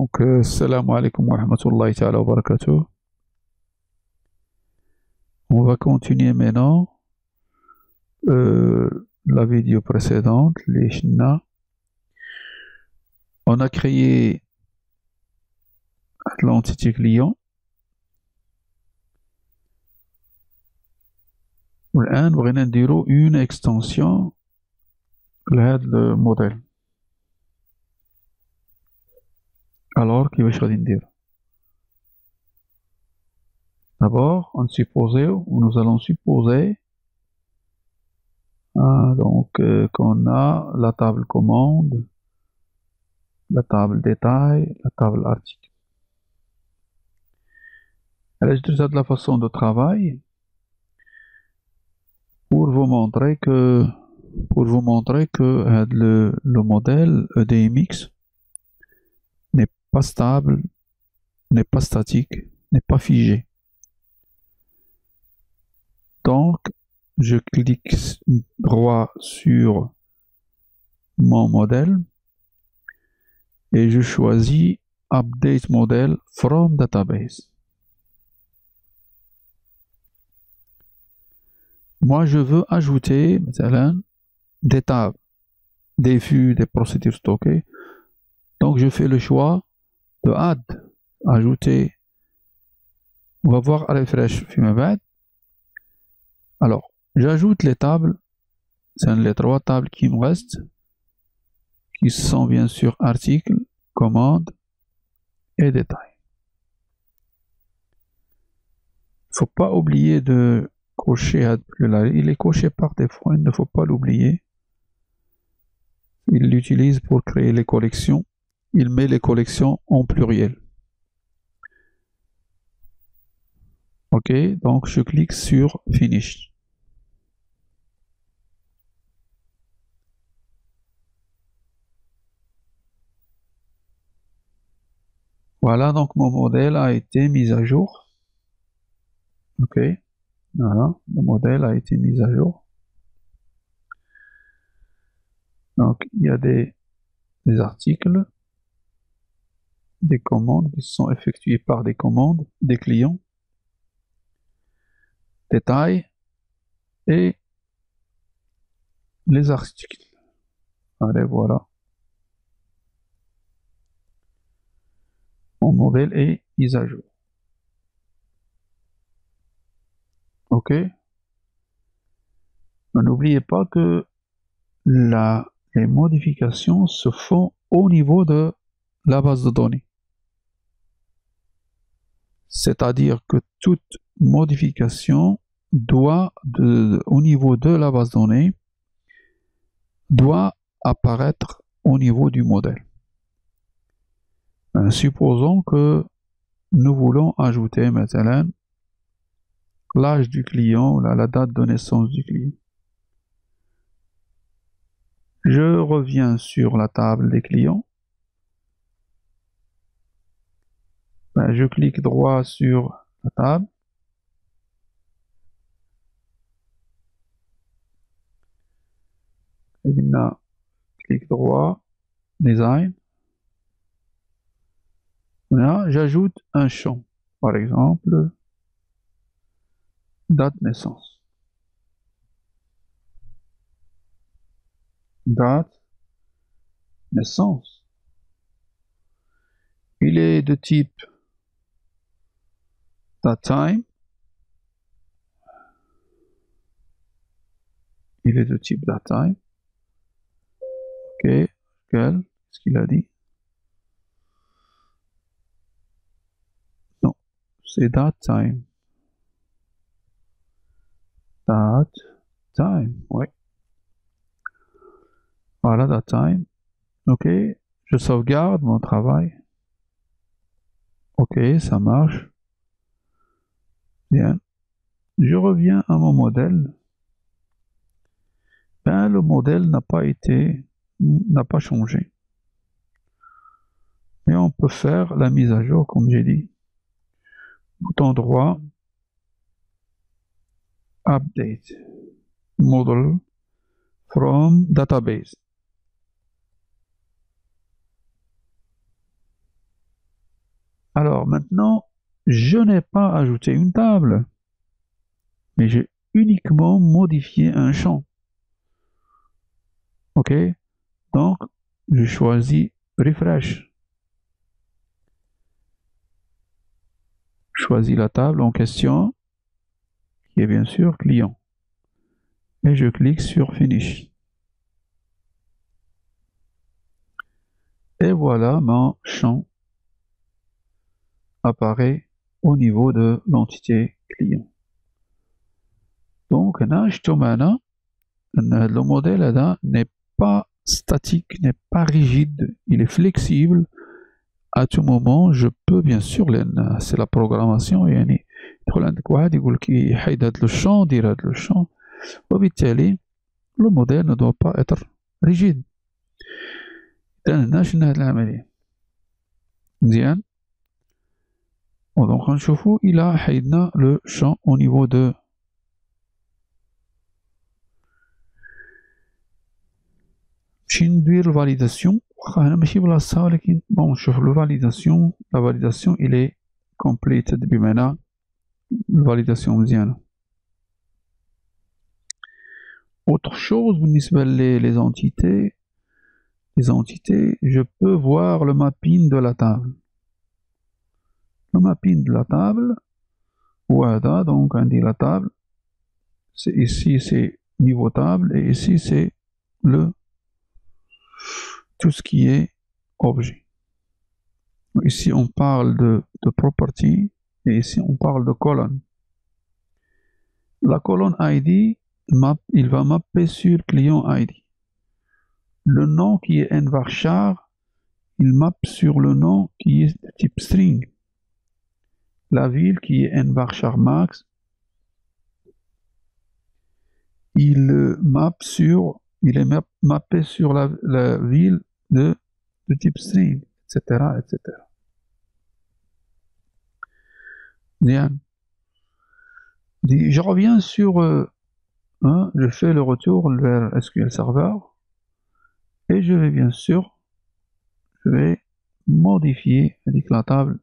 Donc, salam alaikum wa rahmatullahi ta'ala wa barakatuh. On va continuer maintenant la vidéo précédente, les Shina. On a créé l'entité client. والآن بغينا نديرو une extension لهذا الموديل. Alors كيفاش غادي ندير؟ D'abord, nous allons supposer qu'on a la table commande, la table détail, la table article. Alors, je de la façon de travail pour vous montrer que le modèle EDMX n'est pas stable, n'est pas statique, n'est pas figé. Donc, je clique droit sur mon modèle et je choisis Update Model from Database. Moi, je veux ajouter des tables, des vues, des procédures stockées. Donc, je fais le choix de Add, ajouter. On va voir Refresh. Alors, j'ajoute les tables, c'est les trois tables qui me restent, qui sont bien sûr articles, commandes et détails. Il ne faut pas oublier de cocher, il est coché par défaut, il ne faut pas l'oublier. Il l'utilise pour créer les collections, il met les collections en pluriel. Ok, donc je clique sur Finish. Voilà, donc mon modèle a été mis à jour. Ok, voilà, le modèle a été mis à jour. Donc, il y a des articles, des commandes qui sont effectuées par des commandes, des clients, détails et les articles. Allez, voilà. Mon modèle est mis à jour. Ok. N'oubliez pas que les modifications se font au niveau de la base de données. C'est-à-dire que toute modification doit, au niveau de la base de données, doit apparaître au niveau du modèle. Supposons que nous voulons ajouter maintenant l'âge du client, la date de naissance du client. Je reviens sur la table des clients. Je clique droit sur la table. Clic droit, Design. Là, j'ajoute un champ, par exemple, date naissance. Date naissance. Il est de type datetime. Il est de type datetime. Ok, qu'est-ce qu'il a dit? Non, c'est datetime. Datetime, oui. Voilà, datetime. Ok, je sauvegarde mon travail. Ok, ça marche. Bien. Je reviens à mon modèle. Ben, le modèle n'a pas changé. Mais on peut faire la mise à jour, comme j'ai dit. Bouton droit, Update Model from Database. Alors maintenant, je n'ai pas ajouté une table, mais j'ai uniquement modifié un champ. OK? Donc, je choisis Refresh. Je choisis la table en question, qui est bien sûr client. Et je clique sur Finish. Et voilà, mon champ apparaît au niveau de l'entité client. Donc, le modèle n'est pas statique, n'est pas rigide, il est flexible. À tout moment, je peux bien sûr, c'est la programmation, يعني يدخل عندك واحد يقول لك حيد هذا الشون دير هذا الشون وبالتالي le modèle ne doit pas être rigide. إذا هنا شفنا هاد العملية مزيان. Donc غنشوفو إلا حيدنا le champ au niveau de نمشي ندير الفاليداسيون. واخا هنا ماشي بلاصتها ولكن بون نشوف الفاليداسيون. لا فاليداسيون إلي completed بمعنى الفاليداسيون مزيانة. Autre chose بالنسبة les entités, je peux voir le mapping de la table. Le mapping de la table, voilà, donc on dit la table, c'est ici c'est niveau table et ici c'est tout ce qui est objet. Ici on parle de property et ici on parle de colonne. La colonne ID, il va mapper sur client ID. Le nom qui est nvarchar, il mappe sur le nom qui est de type string. La ville qui est nvarchar max, il est mappé sur la ville de type string, etc., etc. Bien. Je reviens sur, je fais le retour vers SQL Server et je vais bien sûr, modifier la table.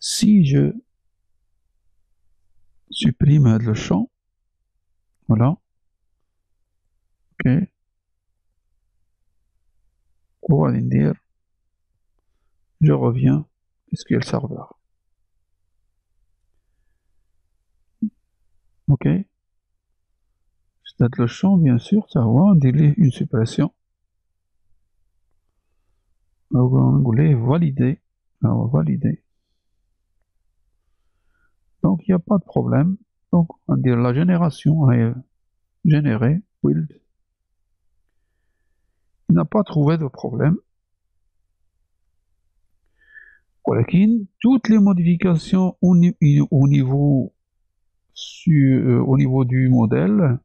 Si je supprime le champ, voilà, ok, on va dire, je reviens SQL Server. Ok, c'est le champ, bien sûr, ça va, on dit une suppression. On va valider. On va valider. Donc, il n'y a pas de problème. Donc, on dit la génération est générée, build. Il n'a pas trouvé de problème. Toutes les modifications au niveau du modèle ne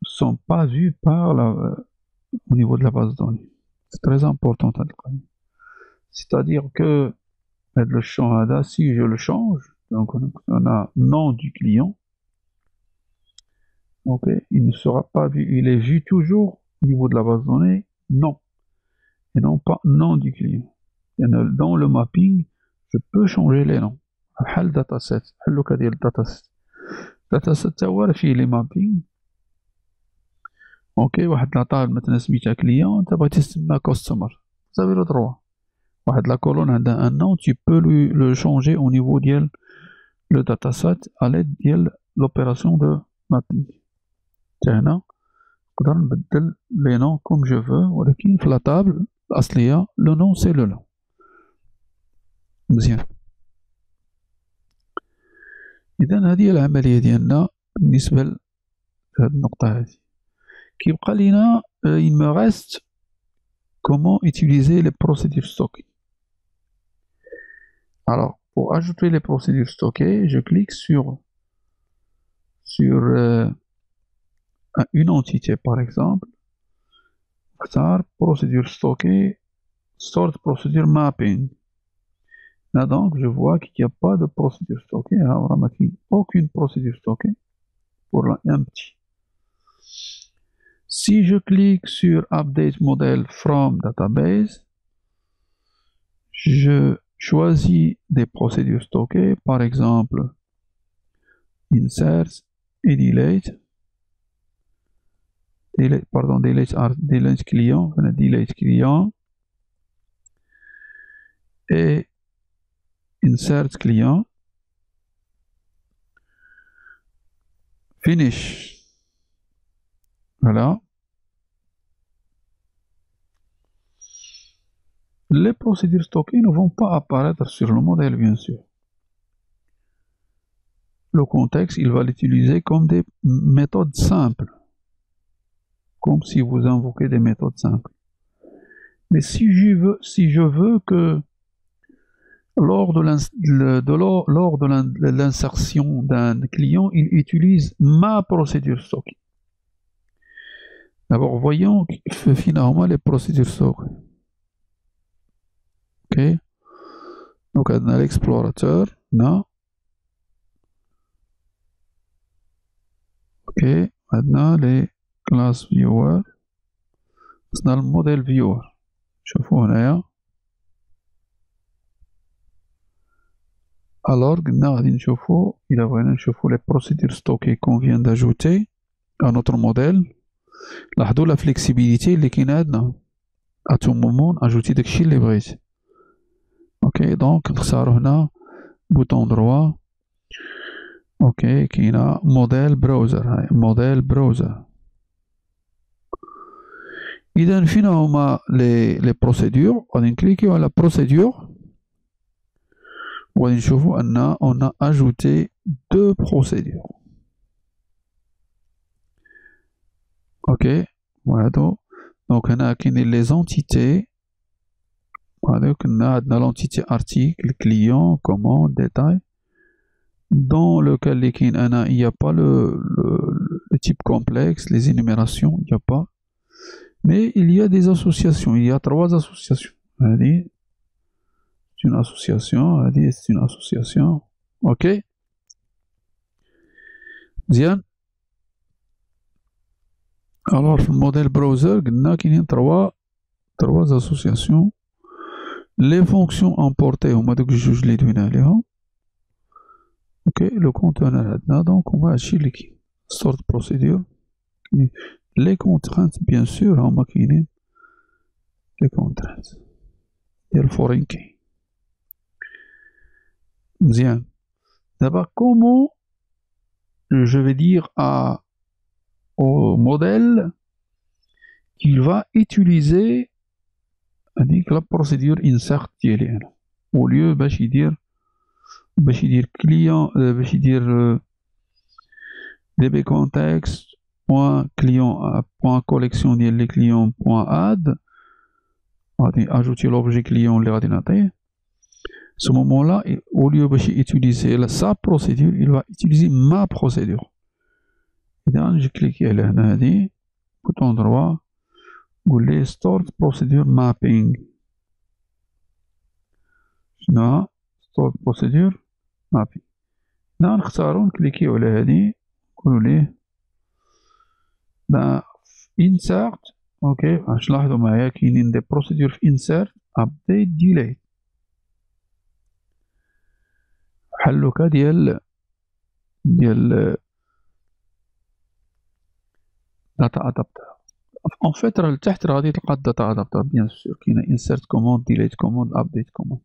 sont pas vues au niveau de la base de données. C'est très important. C'est-à-dire que le champ ADA, si je le change, donc on a nom du client, ok, il ne sera pas vu, il est vu toujours au niveau de la base de données, non, et non pas nom du client. Dans le mapping, je peux changer les noms. بحال dataset, بحال لوكا ديال dataset. dataset تا هو فيه لي مابينغ. اوكي واحد لاطاب مثلا سميتها كليون انت بغيتي تسمى كاستمر صافي لو دروا واحد لا كولون عندها ان نون tu peux le changer au niveau ديال le dataset à l'aide ديال l'opération de mapping. حتى هنا نقدر نبدل لي نون كوم جو فو ولكن في لاطابل الأصلية لو نون سي لو نون. مزيان. إذا هذه العملية ديالنا بالنسبة لهاد النقطة هذه. كيبقى لينا il me reste comment utiliser les procédures stockées. Alors, pour ajouter les procédures stockées, je clique sur une entité par exemple. Procédure stockée, sort procédure mapping. Là donc, je vois qu'il n'y a pas de procédure stockée. On va mettre aucune procédure stockée pour la empty. Si je clique sur Update Model from Database, je choisis des procédures stockées, par exemple insert et delete client, delete client et insert client, finish. Voilà. Les procédures stockées ne vont pas apparaître sur le modèle, bien sûr. Le contexte, il va l'utiliser comme des méthodes simples, comme si vous invoquez des méthodes simples. Mais si je veux que lors de l'insertion d'un client, il utilise ma procédure stockée. D'abord, voyons finalement les procédures stockées. Ok. Donc, on a l'explorateur, non. Ok. Maintenant, les classes viewer. On a le modèle viewer. شوفوا هنايا. Alors, قلنا غادي نشوفوا إلا بغينا نشوفوا les procédures stockées qu'on vient d'ajouter à notre modèle. لاحظوا la flexibilité اللي كاينة عندنا. À tout moment ajouter داكشي اللي بغيت. Ok, donc نختارو هنا bouton droit. Ok, كاينة modèle browser. هاي modèle browser. إذا فين هما les procédures. غادي نكليكيو على procédure وغادي نشوفو أن on a ajouté 2 procédures. Ok, وهادو دونك هنا كاينين les entités. وهادو كنا عندنا l'entité article, client, commande, détail. Dans le cas اللي كاين أنا il n'y a pas le type complexe, les énumérations, il n'y a pas. Mais il y a des associations, il y a 3 associations. هادي c'est une association, هادي c'est une association. Ok. مزيان. Alors في الموديل براوزر قلنا كاينين 3 associations. Les fonctions importées هما دوك الجوج اللي دوينا عليهم. Ok, le conteneur عندنا donc on va acheter les كاين sort procédure. Les contraintes bien sûr هما كاينين les contraintes ديال foreign key. مزيان. D'abord comment je vais dire au modèle qu'il va utiliser la procédure insert ديالي أنا au lieu باش يدير client باش يدير db context point client point collection ديال les clients point add غادي ajouter l'objet client اللي غادي نعطيه. Ce moment-là, au lieu d'utiliser sa procédure, il va utiliser ma procédure. Et donc, je clique là, bouton droit, vous start procedure mapping. Là, start procedure mapping. Là, on clique là, on insert. Ok, je لاحظوا معايا كاينين des procédures insert, update, delete. بحال لوكا ديال داتا ادابتر. ان فيت راه لتحت راه غادي تلقى الداتا ادابتر بيان سور كاينه انسيرت كوموند ديليت كوموند ابديت كوموند.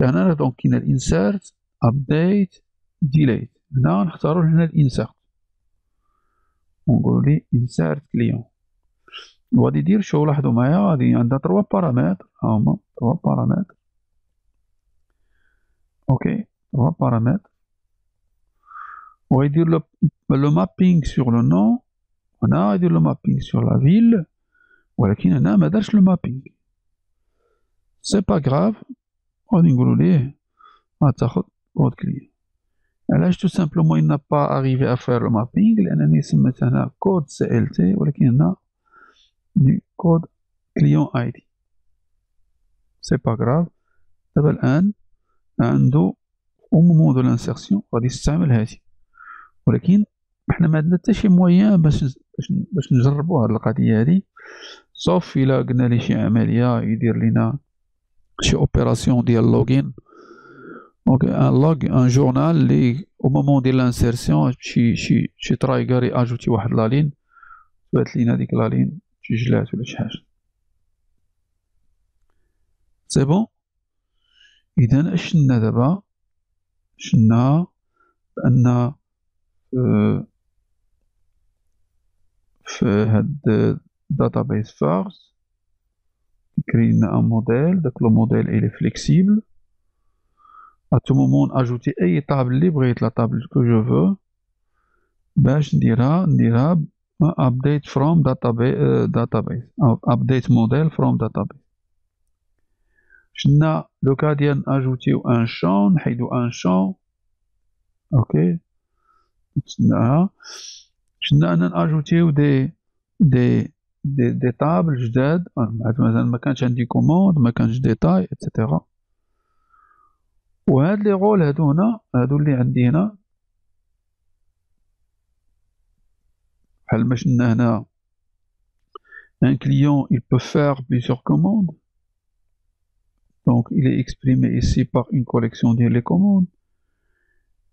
هنا دونك كاينه الانسيرت ابديت ديليت. هنا نختارو هنا الانسيرت ونقولو ليه انسيرت كليون وغادي يدير شو. لاحظوا معايا غادي عندها 3 بارامتر. ها هما 3 بارامتر. اوكي 3 بارامتر وغيدير لو مابينغ سور لو نون. هنا غيدير لو مابينغ سور لا فيل ولكن هنا ما دارش لو مابينغ. سي با غراف غادي نقولو ليه غتاخد كود كليون. علاش؟ تو سامبلومون il n'a pas arrivé à faire le mapping لأنني سميت هنا كود CLT ولكن هنا du code client ID. سي با غراف. دابا الآن عنده au moment de l'insertion غادي يستعمل هادي ولكن حنا ما عندنا حتى شي مويان باش نجربوا هاد القضيه هادي صوف الا قلنا ليه شي عمليه يدير لنا chez opération de login. Donc un journal au moment de l'insertion chez Trigger ajouter la ligne, soit ligne avec la ligne tu gelate ولا شي حاجة. C'est bon. إذا اش شنا دابا شنا بأن في هاد database first créer un modèle. Donc le modèle il est flexible. À tout moment ajouter أي table اللي بغيت la table que je veux باش نديرها update from database update model from database. شنا لو كا ديال ناجوتيو ان شون نحيدو ان شون اوكي نتسناها. شنا انا ناجوتيو دي طابل جداد مثلا ما كانش عندي كوموند ما كانش ديتاي اتسيتيرا. وهاد لي رول هادو هنا هادو اللي عندي هنا بحال ما شنا هنا un client il peut faire plusieurs commandes. Donc il est exprimé ici par une collection de les commandes.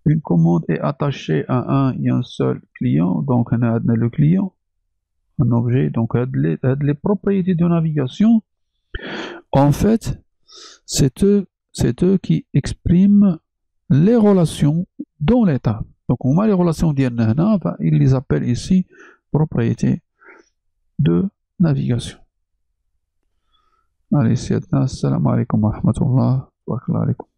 Une commande est attachée à un seul client, donc on a le client, un objet, donc les propriétés de navigation. En fait, c'est eux qui expriment les relations dans l'état. Donc on a les relations d'Yanna, ils les appellent ici propriétés de navigation. Allez, c'est Salam alaikum wa rahmatullah wa barakatuh.